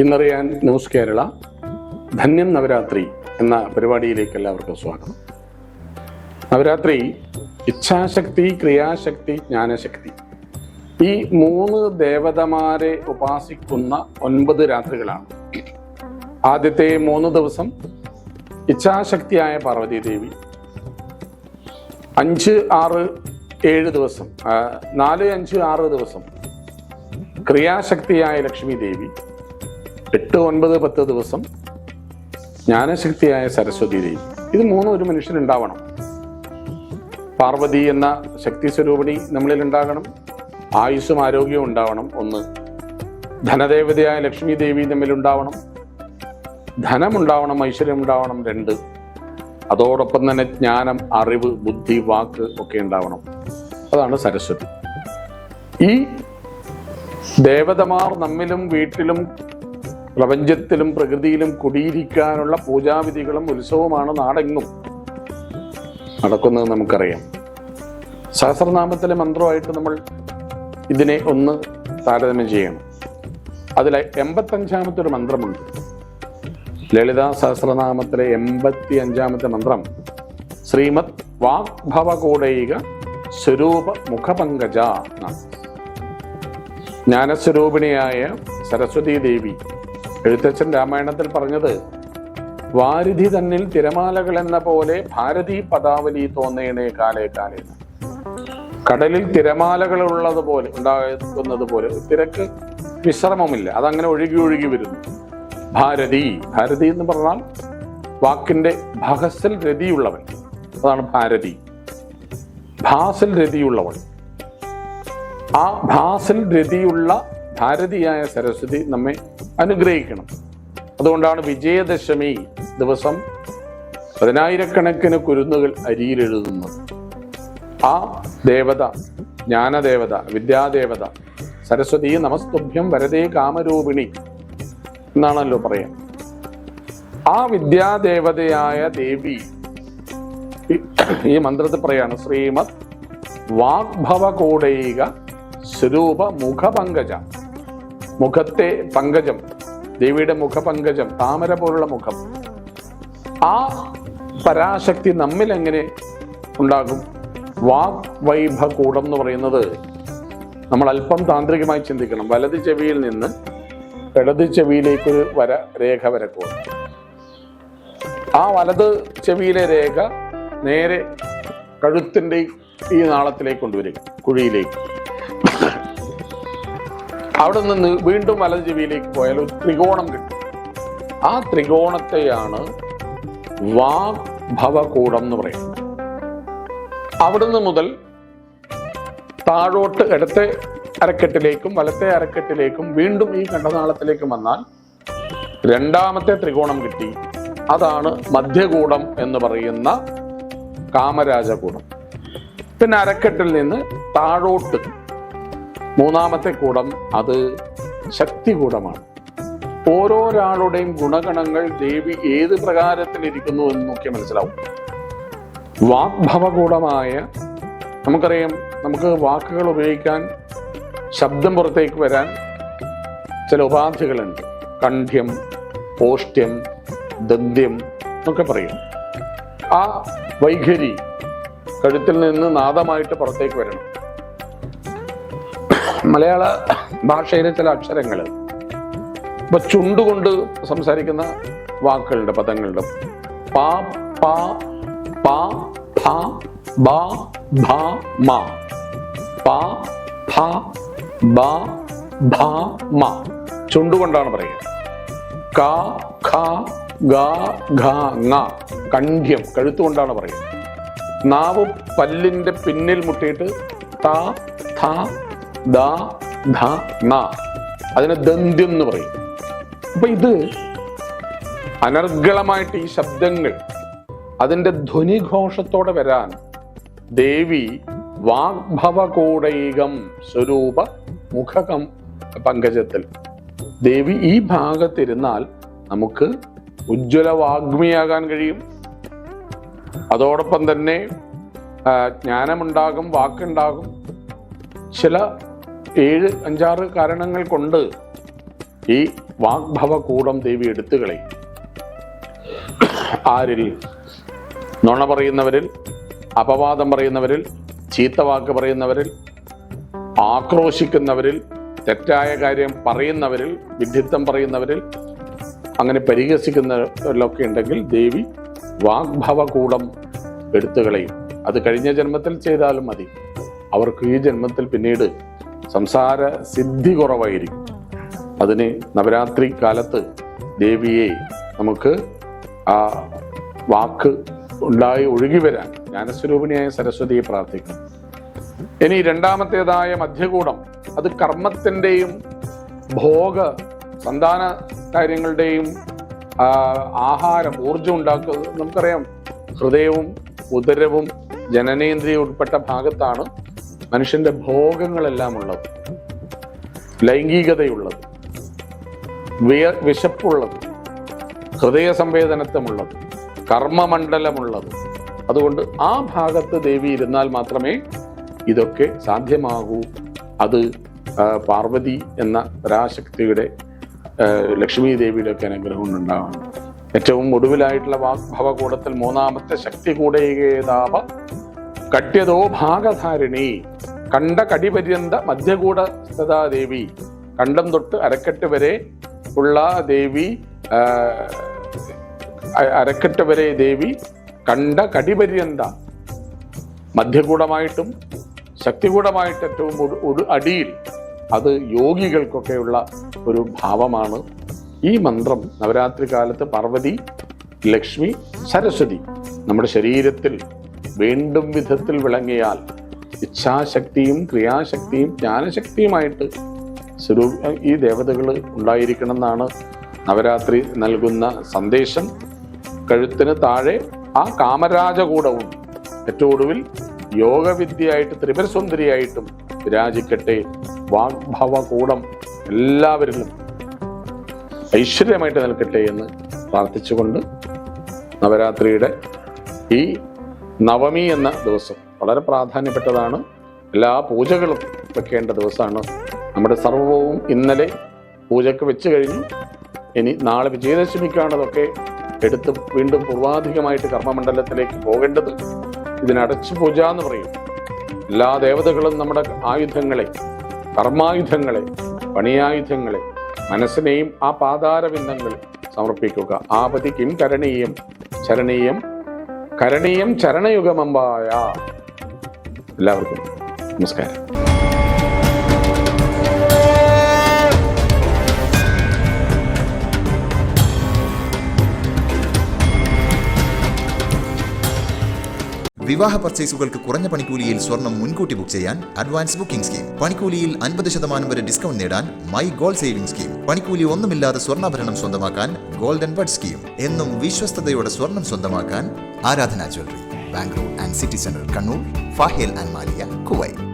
ഇന്നറിയാൻ news Kerala ധന്യം നവരാത്രി എന്ന പരിപാടിയിലേക്ക് എല്ലാവർക്കും സ്വാഗതം. നവരാത്രി ഇച്ഛാശക്തി, ക്രിയാശക്തി, ജ്ഞാനശക്തി, ഈ 3 ദേവതമാരെ ഉപാസിക്കുന്ന 9 രാത്രികളാണ്. ആദ്യത്തെ 3 ദിവസം ഇച്ഛാശക്തിയായ പാർവതി ദേവി, 5, 6, 7 ദിവസം 4, 5, 6 ദിവസം ക്രിയാശക്തിയായ ലക്ഷ്മി ദേവി, 8, 9, 10 ദിവസം ജ്ഞാനശക്തിയായ സരസ്വതി ദേവി. ഇത് 3 ഒരു മനുഷ്യനുണ്ടാവണം. പാർവതി എന്ന ശക്തി സ്വരൂപിണി നമ്മളിൽ ഉണ്ടാകണം. ആയുസ്സും ആരോഗ്യവും ഉണ്ടാവണം. 1. ധനദേവതയായ ലക്ഷ്മി ദേവി തമ്മിലുണ്ടാവണം. ധനമുണ്ടാവണം, ഐശ്വര്യം ഉണ്ടാവണം. 2. അതോടൊപ്പം തന്നെ ജ്ഞാനം, അറിവ്, ബുദ്ധി, വാക്ക് ഒക്കെ ഉണ്ടാവണം. അതാണ് സരസ്വതി. ഈ ദേവതമാർ നമ്മിലും വീട്ടിലും പ്രപഞ്ചത്തിലും പ്രകൃതിയിലും കുടിയിരിക്കാനുള്ള പൂജാവിധികളും ഉത്സവമാണ് നാടെങ്ങും നടക്കുന്നത് നമുക്കറിയാം. സഹസ്രനാമത്തിലെ മന്ത്രമായിട്ട് നമ്മൾ ഇതിനെ ഒന്ന് താരതമ്യം ചെയ്യണം. അതിൽ 85-ാമത്തെ ഒരു മന്ത്രമുണ്ട്. ലളിതാ സഹസ്രനാമത്തിലെ 85-ാമത്തെ മന്ത്രം ശ്രീമദ് വാഗ്ഭവകൂടൈക സ്വരൂപ മുഖപങ്കജ എന്നാണ്. ജ്ഞാനസ്വരൂപിണിയായ സരസ്വതി ദേവി, എഴുത്തച്ഛൻ രാമായണത്തിൽ പറഞ്ഞത്, വാരിധി തന്നിൽ തിരമാലകൾ എന്ന പോലെ ഭാരതീ പദാവലി തോന്നേണേ കാലേ കാലേ. കടലിൽ തിരമാലകൾ ഉള്ളതുപോലെ ഉണ്ടാകുന്നത് പോലെ തിരക്ക് വിശ്രമമില്ല, അതങ്ങനെ ഒഴുകി ഒഴുകി വരുന്നു. ഭാരതി, ഭാരതി എന്ന് പറഞ്ഞാൽ വാക്കിന്റെ ഭഗസിൽ രതിയുള്ളവൻ, അതാണ് ഭാരതി. ഭാസിൽ രതിയുള്ളവൾ. ആ ഭാസിൽ രതിയുള്ള ഭാരതിയായ സരസ്വതി നമ്മെ അനുഗ്രഹിക്കണം. അതുകൊണ്ടാണ് വിജയദശമി ദിവസം 10,000-കണക്കിന് കുരുന്നുകൾ അരിയിലെഴുതുന്നത്. ആ ദേവത, ജ്ഞാനദേവത, വിദ്യാദേവത സരസ്വതി നമസ്തുഭ്യം വരദേ കാമരൂപിണി എന്നാണല്ലോ പറയാം. ആ വിദ്യാദേവതയായ ദേവി ഈ മന്ത്രത്തിൽ പറയാണ്, ശ്രീമദ് വാഗ്ഭവകൂടൈക സ്വരൂപ മുഖപങ്കജ. മുഖത്തെ പങ്കജം, ദേവിയുടെ മുഖപങ്കജം, താമര പോലുള്ള മുഖം. ആ പരാശക്തി നമ്മിൽ എങ്ങനെ ഉണ്ടാകും? വാഗ്വൈഭകൂടം എന്ന് പറയുന്നത് നമ്മൾ അല്പം താന്ത്രികമായി ചിന്തിക്കണം. വലത് ചെവിയിൽ നിന്ന് ഇടത് ചെവിയിലേക്കൊരു രേഖ വരക്കുക. ആ വലത് ചെവിയിലെ രേഖ നേരെ കഴുത്തിന്റെ ഈ നാളത്തിലേക്ക് കൊണ്ടുവരിക, കുഴിയിലേക്ക്. അവിടെ നിന്ന് വീണ്ടും വലത് ചെവിയിലേക്ക് പോയാൽ ഒരു ത്രികോണം കിട്ടും. ആ ത്രികോണത്തെയാണ് വാഗ്ഭവകൂടം എന്ന് പറയുന്നത്. അവിടുന്ന് മുതൽ താഴോട്ട് ഇടത്തെ അരക്കെട്ടിലേക്കും വലത്തെ അരക്കെട്ടിലേക്കും വീണ്ടും ഈ കണ്ഠനാളത്തിലേക്കും വന്നാൽ 2ാമത്തെ ത്രികോണം കിട്ടി. അതാണ് മധ്യകൂടം എന്ന് പറയുന്ന കാമരാജകൂടം. പിന്നെ അരക്കെട്ടിൽ നിന്ന് താഴോട്ട് 3ാമത്തെ കൂടം, അത് ശക്തികൂടമാണ്. ഓരോരാളുടെയും ഗുണഗണങ്ങൾ ദേവി ഏത് പ്രകാരത്തിലിരിക്കുന്നു എന്ന് നോക്കിയാൽ മനസ്സിലാവും. വാഗ്ഭവകൂടമായ, നമുക്കറിയാം, നമുക്ക് വാക്കുകൾ ഉപയോഗിക്കാൻ, ശബ്ദം പുറത്തേക്ക് വരാൻ ചില ഉപാധികളുണ്ട്. കണ്ഠ്യം, ഓഷ്ട്യം, ദന്ത്യം എന്നൊക്കെ പറയും. ആ വൈഖരി കഴുത്തിൽ നിന്ന് നാദമായിട്ട് പുറത്തേക്ക് വരണം. മലയാള ഭാഷയിലെ ചില അക്ഷരങ്ങൾ, ഇപ്പൊ ചുണ്ടുകൊണ്ട് സംസാരിക്കുന്ന വാക്കുകളുടെ, പദങ്ങളുടെ പാ, പാ, പാ, ഫ, ബ, ഭ, മ. പാ, ഫ, ബ, ഭ, മ ചുണ്ടുകൊണ്ടാണ് പറയുക. ക, ഖ, ഗ, ഘ, ങ കണ്ഠ്യം കഴുത്തുകൊണ്ടാണ് പറയുക. നാവ് പല്ലിന്റെ പിന്നിൽ മുട്ടിയിട്ട് ത, ഥ, ദ, ധ, ന, അതിന് ദന്ത്യം എന്ന് പറയും. അപ്പൊ ഇത് അനർഗളമായിട്ട് ഈ ശബ്ദങ്ങൾ അതിന്റെ ധ്വനിഘോഷത്തോടെ വരാൻ ദേവി വാഗ്ഭവകൂടൈകം സ്വരൂപ മുഖകം പങ്കജത്തിൽ ദേവി ഈ ഭാഗത്തിരുന്നാൽ നമുക്ക് ഉജ്ജ്വല വാഗ്മിയാകാൻ കഴിയും. അതോടൊപ്പം തന്നെ ജ്ഞാനമുണ്ടാകും, വാക്കുണ്ടാകും. ചില 7, 5, 6 കാരണങ്ങൾ കൊണ്ട് ഈ വാഗ്ഭവകൂടം ദേവി എടുത്തുകളയും. ആരിൽ? നുണ പറയുന്നവരിൽ, അപവാദം പറയുന്നവരിൽ, ചീത്തവാക്ക് പറയുന്നവരിൽ, ആക്രോശിക്കുന്നവരിൽ, തെറ്റായ കാര്യം പറയുന്നവരിൽ, വിഡ്ഢിത്തം പറയുന്നവരിൽ, അങ്ങനെ പരിഹസിക്കുന്നവരിലൊക്കെ ഉണ്ടെങ്കിൽ ദേവി വാഗ്ഭവകൂടം എടുത്തുകളയും. അത് കഴിഞ്ഞ ജന്മത്തിൽ ചെയ്താലും മതി. അവർക്ക് ഈ ജന്മത്തിൽ പിന്നീട് സംസാര സിദ്ധി കുറവായിരിക്കും. അതിന് നവരാത്രി കാലത്ത് ദേവിയെ നമുക്ക് ആ വാക്ക് ഉണ്ടായി ഒഴുകി വരാൻ ജ്ഞാനസ്വരൂപിണിയായ സരസ്വതിയെ പ്രാർത്ഥിക്കണം. ഇനി രണ്ടാമത്തേതായ മധ്യകൂടം, അത് കർമ്മത്തിൻ്റെയും ഭോഗ സന്താന കാര്യങ്ങളുടെയും ആഹാരം, ഊർജം ഉണ്ടാക്കുക. നമുക്കറിയാം, ഹൃദയവും ഉദരവും ജനനേന്ദ്രിയം ഉൾപ്പെട്ട ഭാഗത്താണ് മനുഷ്യന്റെ ഭോഗങ്ങളെല്ലാം ഉള്ളത്, ലൈംഗികതയുള്ളത്, വിശപ്പുള്ളത്, ഹൃദയ സംവേദനത്വമുള്ളത്, കർമ്മമണ്ഡലമുള്ളത്. അതുകൊണ്ട് ആ ഭാഗത്ത് ദേവി ഇരുന്നാൽ മാത്രമേ ഇതൊക്കെ സാധ്യമാകൂ. അത് പാർവതി എന്ന പരാശക്തിയുടെ, ലക്ഷ്മി ദേവിയുടെ ഒക്കെ അനുഗ്രഹം ഉണ്ടാവണം. ഏറ്റവും ഒടുവിലായിട്ടുള്ള വാഗ്ഭവകൂടത്തിൽ മൂന്നാമത്തെ ശക്തി കൂടേതാപ കട്യതോ ഭാഗധാരിണി കണ്ട കടിപര്യന്ത മധ്യകൂട സ്ഥിതാ ദേവി. കണ്ടം തൊട്ട് അരക്കെട്ട് വരെ ഉള്ള ദേവി, അരക്കെട്ട് വരെ ദേവി കണ്ട കടിപര്യന്ത, മധ്യകൂടമായിട്ടും ശക്തികൂടമായിട്ട് ഏറ്റവും അടിയിൽ, അത് യോഗികൾക്കൊക്കെയുള്ള ഒരു ഭാവമാണ്. ഈ മന്ത്രം നവരാത്രി കാലത്ത് പാർവതി, ലക്ഷ്മി, സരസ്വതി നമ്മുടെ ശരീരത്തിൽ വീണ്ടും വിധത്തിൽ വിളങ്ങിയാൽ ഇച്ഛാശക്തിയും ക്രിയാശക്തിയും ജ്ഞാനശക്തിയുമായിട്ട് ഈ ദേവതകൾ ഉണ്ടായിരിക്കണം എന്നാണ് നവരാത്രി നൽകുന്ന സന്ദേശം. കഴുത്തിന് താഴെ ആ കാമരാജകൂടവും ഏറ്റവും ഒടുവിൽ യോഗവിദ്യയായിട്ട് ത്രിപുരസുന്ദരിയായിട്ടും വിരാജിക്കട്ടെ. വാഗ്ഭവകൂടം എല്ലാവരിലും ഐശ്വര്യമായിട്ട് നിൽക്കട്ടെ എന്ന് പ്രാർത്ഥിച്ചുകൊണ്ട് നവരാത്രിയുടെ ഈ നവമി എന്ന ദിവസം വളരെ പ്രാധാന്യപ്പെട്ടതാണ്. എല്ലാ പൂജകളും വെക്കേണ്ട ദിവസമാണ്. നമ്മുടെ സർവവും ഇന്നലെ പൂജയ്ക്ക് വെച്ച് കഴിഞ്ഞു. ഇനി നാളെ വിജയദശമിക്കാണതൊക്കെ എടുത്ത് വീണ്ടും പൂർവാധികമായിട്ട് കർമ്മമണ്ഡലത്തിലേക്ക് പോകേണ്ടത്. ഇതിനടച്ചു പൂജ എന്ന് പറയും. എല്ലാ ദേവതകളും നമ്മുടെ ആയുധങ്ങളെ, കർമായുധങ്ങളെ, പണിയായുധങ്ങളെ, മനസ്സിനെയും ആ പാതാരബിന്ദങ്ങളിൽ സമർപ്പിക്കുക. ആപതി കിം കരണീയം ചരണീയം കരണീയം ചരണയുഗമമ്പായ. എല്ലാവർക്കും നമസ്കാരം. വിവാഹ പർച്ചേസുകൾക്ക് കുറഞ്ഞ പണിക്കൂലിയിൽ സ്വർണം മുൻകൂട്ടി ബുക്ക് ചെയ്യാൻ അഡ്വാൻസ് ബുക്കിംഗ് സ്കീം. പണിക്കൂലിയിൽ 50% വരെ ഡിസ്കൗണ്ട് നേടാൻ മൈ ഗോൾഡ് സേവിംഗ് സ്കീം. പണിക്കൂലി ഒന്നുമില്ലാതെ സ്വർണ്ണാഭരണം സ്വന്തമാക്കാൻ ഗോൾഡൻ ബഡ് സ്കീം. എന്നും വിശ്വസ്തയോടെ സ്വർണം സ്വന്തമാക്കാൻ Aaradhana jewellery, Bangalore and city centre, Kannur, Fahaheel and Maliya, Kuwait.